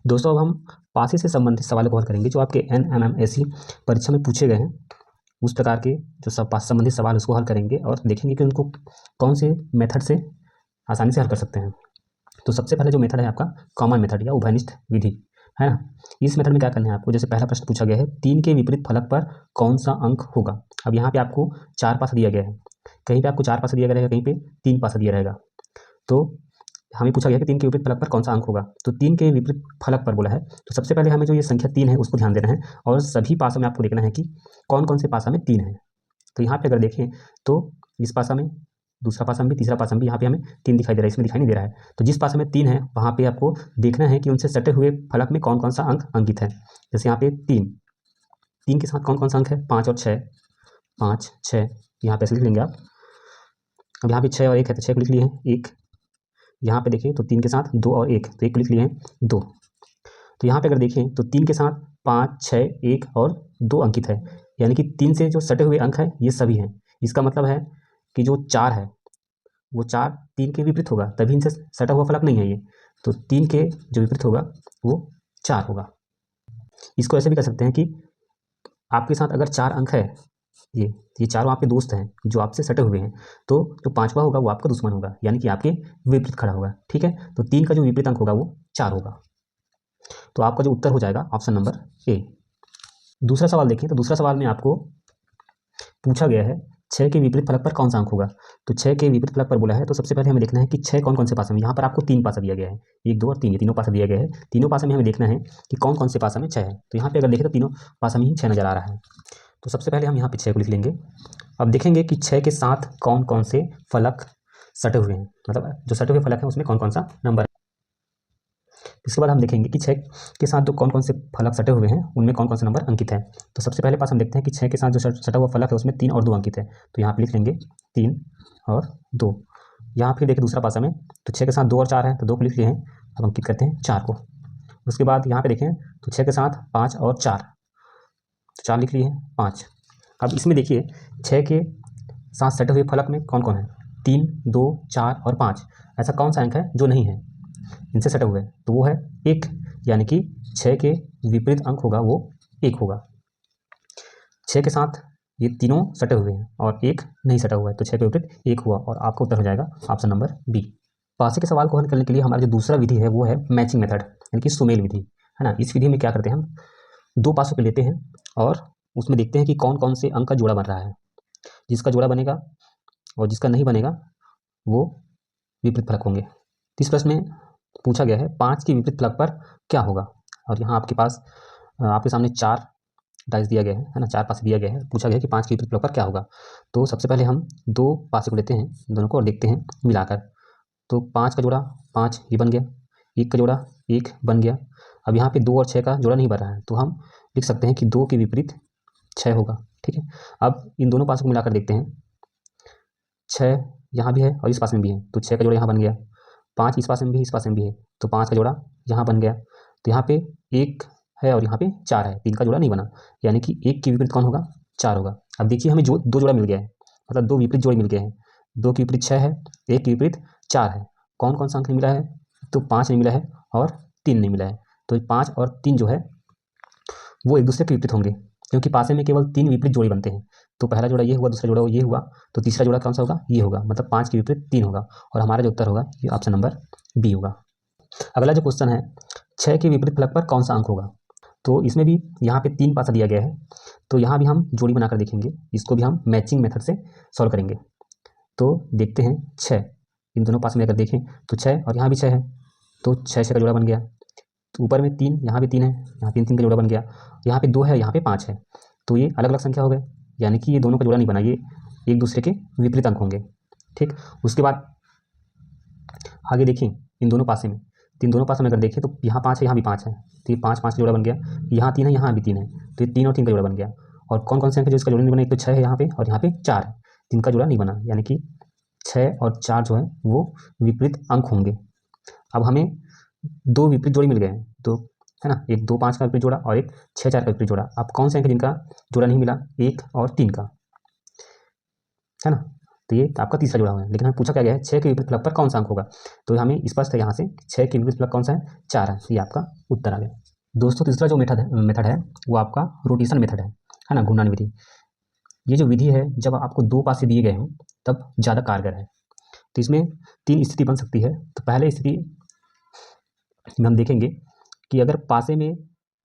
दोस्तों अब हम पासे से संबंधित सवालों को हल करेंगे जो आपके NMMSC परीक्षा में पूछे गए हैं। उस प्रकार के जो सब पास संबंधित सवाल उसको हल करेंगे और देखेंगे कि उनको कौन से मेथड से आसानी से हल कर सकते हैं। तो सबसे पहले जो मेथड है आपका कॉमन मेथड या उभयनिष्ठ विधि है ना। इस मेथड में क्या करना है आपको, जैसे पहला प्रश्न पूछा गया है 3 के विपरीत फलक पर कौन सा अंक होगा। अब यहाँ पे आपको 4 पासा दिया गया है, कहीं पे आपको 4 पासा दिया गया रहेगा, कहीं पे 3 पासा दिया रहेगा। तो हमें पूछा गया कि 3 के विपरीत फलक पर कौन सा अंक होगा, तो 3 के विपरीत फलक पर बोला है। तो सबसे पहले हमें जो ये संख्या 3 है उसको ध्यान देना है और सभी पासों में आपको देखना है कि कौन कौन से पासा में 3 है। तो यहाँ पे अगर देखें तो इस पासा में, दूसरा पासा में भी, तीसरा पासा में भी यहाँ पे हमें 3 दिखाई दे रहा है, इसमें दिखाई नहीं दे रहा है। तो जिस पासा में 3 है वहाँ पे आपको देखना है कि उनसे सटे हुए फलक में कौन कौन सा अंक अंकित है। जैसे यहाँ पे 3 के साथ कौन कौन सा अंक है, 5 और 6, 5 6 यहाँ पे लिख लेंगे आप। अब यहाँ पे 6 और 1 है तो 6 को लिख लिए हैं 1। यहाँ पे देखिए तो 3 के साथ 2 और 1 तो 1 को लिख लिए हैं 2। तो यहाँ पे अगर देखें तो 3 के साथ 5 6 1 और 2 अंकित है, यानी कि 3 से जो सटे हुए अंक हैं ये सभी हैं। इसका मतलब है कि जो 4 है वो 4 3 के विपरीत होगा, तभी इनसे सटा हुआ फलक नहीं है ये। तो 3 के जो विपरीत होगा वो 4 होगा। इसको ऐसे भी कर सकते हैं कि आपके साथ अगर 4 अंक है, ये चारों आपके दोस्त हैं जो आपसे सटे हुए हैं, तो जो 5वां होगा वो आपका दुश्मन होगा, यानी कि आपके विपरीत खड़ा होगा। ठीक है, तो 3 का जो विपरीत अंक होगा वो 4 होगा। तो आपका जो उत्तर हो जाएगा ऑप्शन नंबर ए। दूसरा सवाल देखिए, तो दूसरा सवाल में आपको पूछा गया है 6 के विपरीत फलक पर कौन सा अंक होगा। तो 6 के विपरीत फलक पर बोला है, तो सबसे पहले हमें देखना है कि 6 कौन कौन से पासा में। यहाँ पर आपको 3 पासा दिया गया है, 1 2 और 3, ये तीनों पासा दिया गया है। तीनों पासा में हमें देखना है कि कौन कौन से पासा में 6 है। तो यहाँ पे अगर देखें तो तीनों पासा में ही 6 नजर आ रहा है। तो सबसे पहले हम यहाँ पे 6 को लिख लेंगे। अब देखेंगे कि 6 के साथ कौन कौन से फलक सटे हुए हैं, मतलब जो सटे हुए फलक हैं उसमें कौन कौन सा नंबर है। इसके बाद हम देखेंगे कि 6 के साथ जो कौन कौन से फलक सटे हुए हैं उनमें कौन कौन से नंबर अंकित है। तो सबसे पहले पास हम देखते हैं कि 6 के साथ जो सटा हुआ फलक है उसमें 3 और 2 अंकित है। तो यहाँ पे लिख लेंगे 3 और 2। यहाँ फिर देखिए दूसरा पासा में, तो 6 के साथ 2 और 4 है तो 2 को लिख लिए हैं। अब अंकित करते हैं 4 को। उसके बाद यहाँ पे देखें तो 6 के साथ 5 और 4, तो 4 लिख लिए हैं 5। अब इसमें देखिए 6 के साथ सटे हुए फलक में कौन कौन है, 3 2 4 और 5। ऐसा कौन सा अंक है जो नहीं है इनसे सटे हुए, तो वो है 1, यानी कि 6 के विपरीत अंक होगा वो 1 होगा। 6 के साथ ये तीनों सटे हुए हैं और 1 नहीं सटा हुआ है, तो 6 के विपरीत 1 हुआ और आपका उत्तर हो जाएगा ऑप्शन नंबर बी। पासे के सवाल को हल करने के लिए हमारा जो दूसरा विधि है वो है मैचिंग मेथड, यानी कि सुमेल विधि है ना। इस विधि में क्या करते हैं, हम 2 पासों को लेते हैं और उसमें देखते हैं कि कौन कौन से अंक का जोड़ा बन रहा है। जिसका जोड़ा बनेगा और जिसका नहीं बनेगा वो विपरीत फलक होंगे। इस प्रश्न में पूछा गया है 5 के विपरीत फलक पर क्या होगा। और यहाँ आपके पास आपके सामने 4 डाइस दिया गया है ना, 4 पासे दिया गया है। पूछा गया है कि 5 के विपरीत फलक पर क्या होगा। तो सबसे पहले हम 2 पासे को लेते हैं दोनों को और देखते हैं मिलाकर। तो 5 का जोड़ा 5 ये बन गया, 1 का जोड़ा 1 बन गया। अब यहाँ पे 2 और 6 का जोड़ा नहीं बन रहा है, तो हम लिख सकते हैं कि 2 के विपरीत 6 होगा। ठीक है, अब इन दोनों पासों को मिलाकर देखते हैं, 6 यहाँ भी है और इस पास में भी है, तो 6 का जोड़ा यहाँ बन गया। 5 इस पास में भी, इस पास में भी है, तो 5 का जोड़ा यहाँ बन गया। तो यहाँ पे 1 है और यहाँ पे 4 है, 3 का जोड़ा नहीं बना, यानी कि 1 के विपरीत कौन होगा, 4 होगा। अब देखिए हमें 2 जोड़ा मिल गया है, मतलब 2 विपरीत जोड़े मिल गए हैं। 2 के विपरीत 6 है, 1 के विपरीत 4 है। कौन कौन सा अंक नहीं मिला है, तो 5 नहीं मिला है और 3 नहीं मिला है। तो 5 और 3 जो है वो एक दूसरे के विपरीत होंगे, क्योंकि पासे में केवल 3 विपरीत जोड़े बनते हैं। तो पहला जोड़ा ये हुआ, दूसरा जोड़ा ये हुआ, तो तीसरा जोड़ा कौन सा होगा, ये होगा। मतलब 5 के विपरीत 3 होगा और हमारा जो उत्तर होगा ये ऑप्शन नंबर बी होगा। अगला जो क्वेश्चन है 6 के विपरीत फलक पर कौन सा अंक होगा। तो इसमें भी यहाँ पे 3 पासा दिया गया है, तो यहाँ भी हम जोड़ी बनाकर देखेंगे। इसको भी हम मैचिंग मेथड से सॉल्व करेंगे। तो देखते हैं 6 इन दोनों पास में अगर देखें तो 6 और यहाँ भी 6 है, तो 6 का जोड़ा बन गया। तो ऊपर में 3, यहाँ भी 3 है, यहाँ 3 का जोड़ा बन गया। यहाँ पे 2 है, यहाँ पे 5 है, तो ये अलग अलग संख्या हो गए, यानी कि ये दोनों का जोड़ा नहीं बना, ये एक दूसरे के विपरीत अंक होंगे। ठीक, उसके बाद आगे देखिए इन दोनों पासे में, इन दोनों पासे में अगर देखें तो यहाँ 5 है, यहाँ भी 5 है, तो ये 5 5 का जोड़ा बन गया। यहाँ 3 है, यहाँ भी 3 है, तो ये 3 और 3 का जोड़ा बन गया। और कौन कौन से अंक है जो इसका जोड़ा नहीं बना, एक तो 6 है यहाँ पे और यहाँ पे 4 है, 3 का जोड़ा नहीं बना, यानी कि 6 और 4 जो है वो विपरीत अंक होंगे। अब हमें 2 विपरीत जोड़े मिल गए हैं, तो है ना, एक 2 5 का विपरीत जोड़ा और एक 6 4 का विपरीत जोड़ा। अब कौन से अंक है जिनका जोड़ा नहीं मिला, 1 और 3 का, है ना। तो ये आपका तीसरा जुड़ा हुआ है। लेकिन हमें पूछा क्या गया है, 6 के विपरीत फलक पर कौन सा अंक होगा। तो हमें स्पष्ट है यहाँ से 6 के विपरीत फलक कौन सा है, 4 है। ये आपका उत्तर आ गया। दोस्तों तीसरा जो मेथड है वो आपका रोटेशन मेथड है ना, घूर्णन विधि। ये जो विधि है जब आपको 2 पासे दिए गए हों तब ज़्यादा कारगर है। तो इसमें 3 स्थिति बन सकती है। तो पहले स्थिति में हम देखेंगे कि अगर पासे में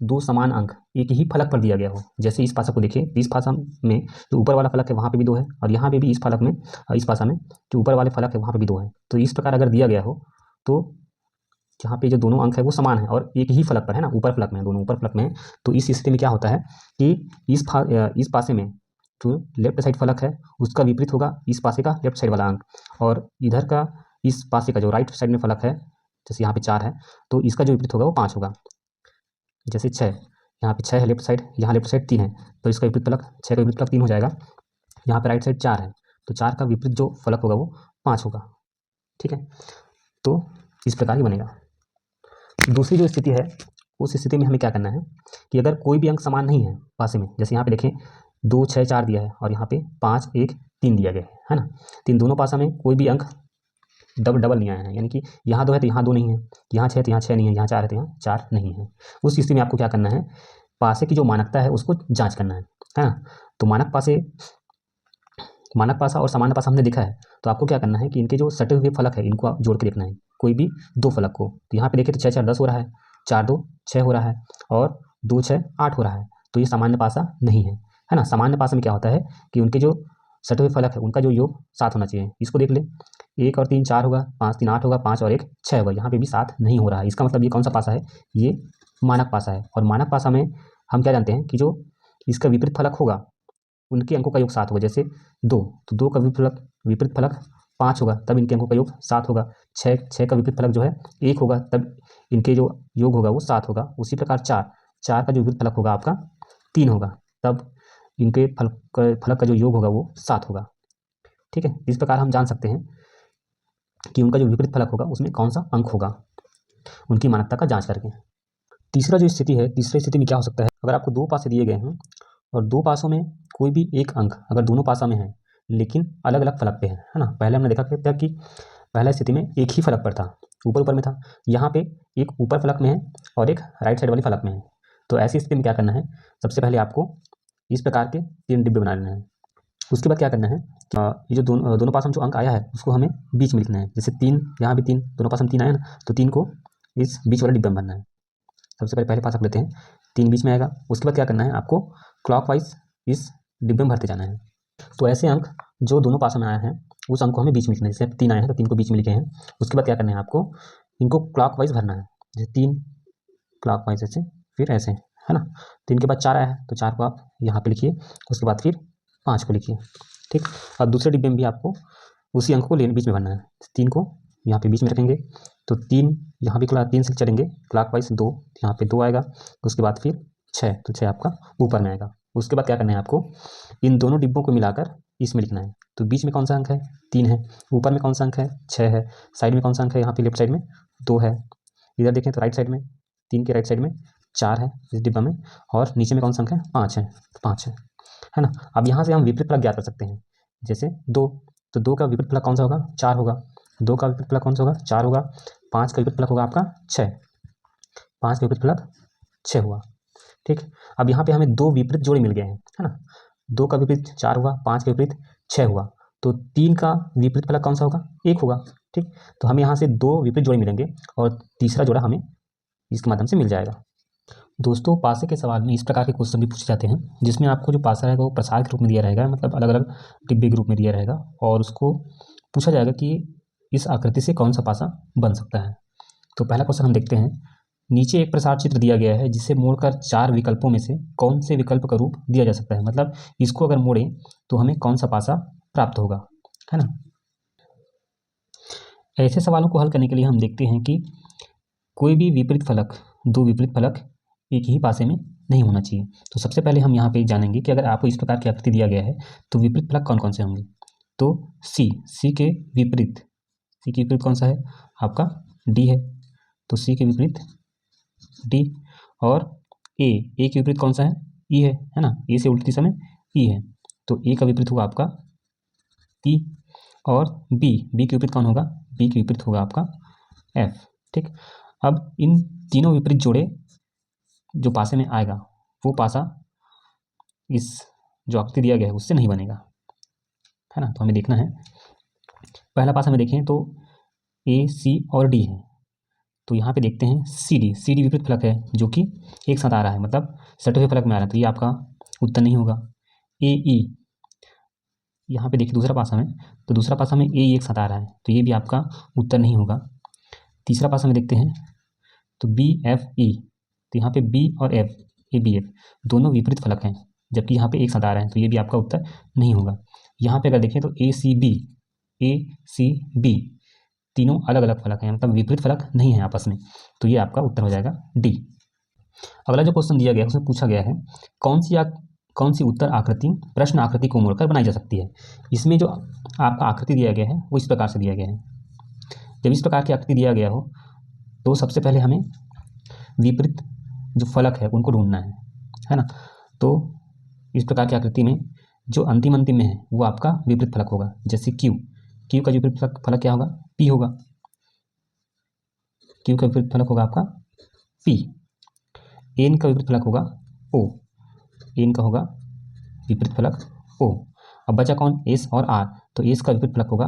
2 समान अंक एक ही फलक पर दिया गया हो, जैसे इस पासा को देखिए, इस पासा में जो ऊपर वाला फलक है वहाँ पे भी 2 है, और यहाँ पे भी इस फलक में, इस पासा में जो ऊपर वाले फलक है वहाँ पे भी 2 है। तो इस प्रकार अगर दिया गया हो तो यहाँ पे जो दोनों अंक है वो समान है और एक ही फलक पर है ना, ऊपर फलक में, दोनों ऊपर फलक में है। तो इस स्थिति में क्या होता है कि इस पासे में जो लेफ्ट साइड फलक है उसका विपरीत होगा इस पासे का लेफ्ट साइड वाला अंक, और इधर का इस पासे का जो राइट साइड में फलक है, जैसे यहाँ पे 4 है तो इसका जो विपरीत होगा वो 5 होगा। जैसे 6, यहाँ पे 6 है लेफ्ट साइड, यहाँ लेफ्ट साइड 3 है, तो इसका विपरीत फलक 6 का विपरीत फलक 3 हो जाएगा। यहाँ पे राइट साइड 4 है तो 4 का विपरीत जो फलक होगा वो 5 होगा। ठीक है, तो इस प्रकार ही बनेगा। दूसरी जो स्थिति है उस स्थिति में हमें क्या करना है कि अगर कोई भी अंक समान नहीं है पासे में, जैसे यहाँ पे देखें 2 6 4 दिया है और यहाँ पे 5 1 3 दिया गया है ना, तो इन दोनों पासा में कोई भी अंक डबल नहीं आया है, यानी कि यहाँ 2 है तो यहाँ 2 नहीं है, यहाँ 6 है तो यहाँ 6 नहीं है, यहाँ 4 है तो यहाँ 4 नहीं है। उस स्थिति में आपको क्या करना है, पासे की जो मानकता है उसको जाँच करना है ना। तो मानक पासा और सामान्य पासा हमने देखा है, तो आपको क्या करना है कि इनके जो सटे हुए फलक है इनको आप जोड़ के देखना है, कोई भी 2 फलक को। तो यहाँ पे देखिए तो 6 4 10 हो रहा है, 4 2 6 हो रहा है और 2 6 8 हो रहा है, तो ये सामान्य पासा नहीं है ना। सामान्य पासा में क्या होता है कि उनके जो सटे हुए फलक है उनका जो योग 7 होना चाहिए। इसको देख ले, 1 और 3 4 होगा, 5 3 8 होगा, 5 और 1 6 होगा, यहाँ पे भी 7 नहीं हो रहा है। इसका मतलब ये कौन सा पासा है, ये मानक पासा है। और मानक पासा में हम क्या जानते हैं कि जो इसका विपरीत फलक होगा उनके अंकों का योग 7 होगा। जैसे 2, तो 2 का विपरीत फलक 5 होगा, तब इनके अंकों का योग 7 होगा। 6 का विपरीत फलक जो है 1 होगा, तब इनके जो योग होगा वो 7 होगा। उसी प्रकार 4 का जो विपरीत फलक होगा आपका 3 होगा, तब इनके फलक का जो योग होगा वो 7 होगा। ठीक है, इस प्रकार हम जान सकते हैं कि उनका जो विपरीत फलक होगा उसमें कौन सा अंक होगा, उनकी मानकता का जाँच करके। तीसरा जो स्थिति है, तीसरी स्थिति में क्या हो सकता है, अगर आपको 2 पासे दिए गए हैं और 2 पासों में कोई भी एक अंक अगर दोनों पासा में है लेकिन अलग अलग फलक पे है ना। पहले हमने देखा था कि पहला स्थिति में एक ही फलक पर था, ऊपर ऊपर में था, यहाँ पे एक ऊपर फलक में है और एक राइट साइड वाली फलक में है। तो ऐसी स्थिति में क्या करना है, सबसे पहले आपको इस प्रकार के 3 डिब्बे बना लेना है। उसके बाद क्या करना है, ये जो दोनों पास में जो अंक आया है उसको हमें बीच में लिखना है। जैसे 3, यहाँ भी 3, दोनों पास में 3 आया ना, तो 3 को इस बीच वाले डिब्बे में भरना है। सबसे पहले पासा लेते हैं, 3 बीच में आएगा। उसके बाद क्या करना है, आपको क्लॉकवाइज इस डिब्बे में भरते जाना है। तो ऐसे अंक जो दोनों पासों में आए हैं उस अंक को हमें बीच में लिखना है। जैसे 3 आए हैं तो 3 को बीच में लिखे हैं। उसके बाद क्या करना है, आपको इनको क्लॉकवाइज भरना है। जैसे 3 क्लॉकवाइज ऐसे, फिर ऐसे, है ना। 3 के बाद 4 आया है तो 4 को आप यहाँ पे लिखिए, उसके बाद फिर 5 को लिखिए। ठीक, और दूसरे डिब्बे में भी आपको उसी अंक को बीच में भरना है। 3 को यहाँ पे बीच में रखेंगे तो 3 यहाँ भी 3 से चलेंगे क्लॉकवाइज, 2 यहाँ पे 2 आएगा। उसके बाद फिर 6, तो 6 आपका ऊपर में आएगा। उसके बाद क्या करना है, आपको इन दोनों डिब्बों को मिलाकर इसमें लिखना है। तो बीच में कौन सा अंक है, 3 है, ऊपर में कौन सा अंक है, 6 है, साइड में कौन सा अंक है, यहाँ पे लेफ्ट साइड में 2 है, इधर देखें तो राइट साइड में 3 के राइट साइड में 4 है इस डिब्बा में, और नीचे में कौन सा अंक है, 5 है, तो 5 है ना। अब यहाँ से हम विपरीत फलक ज्ञात कर सकते हैं। जैसे 2, तो 2 का विपरीत फलक कौन सा होगा, 4 होगा। 2 का विपरीत फलक कौन सा होगा, 4 होगा। 5 का विपरीत फलक होगा आपका 6, 5 का विपरीत फलक 6 हुआ। ठीक, अब यहाँ पे हमें 2 विपरीत जोड़े मिल गए हैं, है ना। 2 का विपरीत 4 हुआ, 5 का विपरीत 6 हुआ, तो 3 का विपरीत फलक कौन सा होगा, 1 होगा। ठीक, तो हमें यहाँ से 2 विपरीत जोड़े मिलेंगे और तीसरा जोड़ा हमें इसके माध्यम से मिल जाएगा। दोस्तों पासे के सवाल में इस प्रकार के क्वेश्चन भी पूछे जाते हैं जिसमें आपको जो पासा रहेगा वो प्रसार के रूप में दिया रहेगा, मतलब अलग अलग डिब्बे के रूप में दिया रहेगा, और उसको पूछा जाएगा कि इस आकृति से कौन सा पासा बन सकता है। तो पहला क्वेश्चन हम देखते हैं, नीचे एक प्रसार चित्र दिया गया है जिसे मोड़कर 4 विकल्पों में से कौन से विकल्प का रूप दिया जा सकता है, मतलब इसको अगर मोड़ें तो हमें कौन सा पासा प्राप्त होगा, है ना। ऐसे सवालों को हल करने के लिए हम देखते हैं कि कोई भी विपरीत फलक, 2 विपरीत फलक एक ही पासे में नहीं होना चाहिए। तो सबसे पहले हम यहाँ पे जानेंगे कि अगर आपको इस प्रकार की आकृति दिया गया है तो विपरीत फलक कौन कौन से होंगे। तो सी के विपरीत कौन सा है, आपका डी है, तो सी के विपरीत डी। और ए के विपरीत कौन सा है, ई है ना, ए से उल्टी दिशा में ई है, तो ए का विपरीत होगा आपका ई। और बी के विपरीत कौन होगा, बी के विपरीत होगा आपका एफ। ठीक, अब इन तीनों विपरीत जोड़े जो पासे में आएगा वो पासा इस जो आकृति दिया गया है उससे नहीं बनेगा, है ना। तो हमें देखना है, पहला पासा में देखें तो ए सी और डी है, तो यहाँ पे देखते हैं सी डी विपरीत फलक है जो कि एक साथ आ रहा है, मतलब सटे हुए फलक में आ रहा है, तो ये आपका उत्तर नहीं होगा। ए ई, यहाँ पे देखिए दूसरा पासा में, तो दूसरा पासा में ए एक साथ आ रहा है, तो ये भी आपका उत्तर नहीं होगा। तीसरा पासा में देखते हैं तो बी एफ ई, तो यहाँ पे बी और एफ, ए बी एफ दोनों विपरीत फलक हैं, जबकि यहाँ पे एक साथ आ रहे हैं, तो ये भी आपका उत्तर नहीं होगा। यहाँ पे अगर देखें तो ए सी बी तीनों अलग अलग फलक हैं, मतलब विपरीत फलक नहीं है आपस में, तो ये आपका उत्तर हो जाएगा डी। अगला जो क्वेश्चन दिया गया है उसमें पूछा गया है कौन सी उत्तर आकृति प्रश्न आकृति को मोड़कर बनाई जा सकती है। इसमें जो आपका आकृति दिया गया है वो इस प्रकार से दिया गया है। जब इस प्रकार की आकृति दिया गया हो तो सबसे पहले हमें विपरीत जो फलक है उनको ढूंढना है ना। तो इस प्रकार की आकृति में जो अंतिम में है वो आपका विपरीत फलक होगा, जैसे क्यू का विपरीत फलक क्या होगा, पी होगा। क्यू का विपरीत फलक होगा आपका पी। एन का विपरीत फलक होगा ओ, एन का होगा विपरीत फलक ओ। अब बचा कौन, एस और आर, तो एस का विपरीत फलक होगा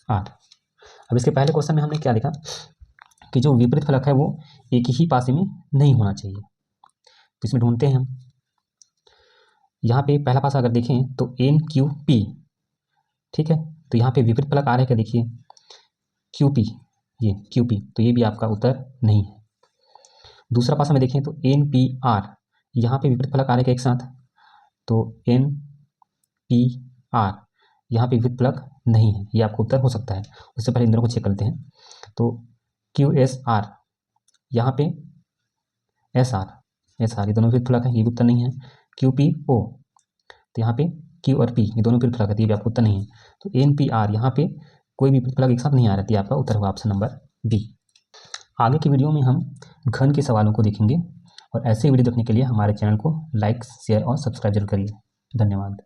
आर। अब इसके पहले क्वेश्चन में हमने क्या लिखा कि जो विपरीत फलक है वो एक ही पासे में नहीं होना चाहिए, तो इसमें ढूंढते हैं हम। यहाँ पे पहला पासा अगर देखें तो एन क्यू पी, ठीक है, तो यहाँ पे विपरीत फलक आ रहा है क्या, देखिए क्यू पी, ये क्यू पी, तो ये भी आपका उत्तर नहीं है। दूसरा पासा में देखें तो एन पी आर, यहाँ पे विपरीत फलक आ रहे हैं एक साथ, तो एन पी आर, यहाँ पे विपरीत फलक नहीं है, ये आपका उत्तर हो सकता है। उससे पहले इन दोनों को चेक करते हैं, तो क्यू एस आर, यहाँ पे एस आर ये दोनों विपरीत फलक है, ये भी उत्तर नहीं है। क्यू पी ओ, तो यहाँ पे क्यू और पी ये दोनों विपरीत फलक है, ये भी आपका उत्तर नहीं है। तो एन पी आर, यहाँ पे कोई भी विपरीत फलक एक साथ नहीं आ रहा, आपका उत्तर होगा ऑप्शन नंबर बी। आगे की वीडियो में हम घन के सवालों को देखेंगे, और ऐसे वीडियो देखने के लिए हमारे चैनल को लाइक, शेयर और सब्सक्राइब जरूर करिए। धन्यवाद।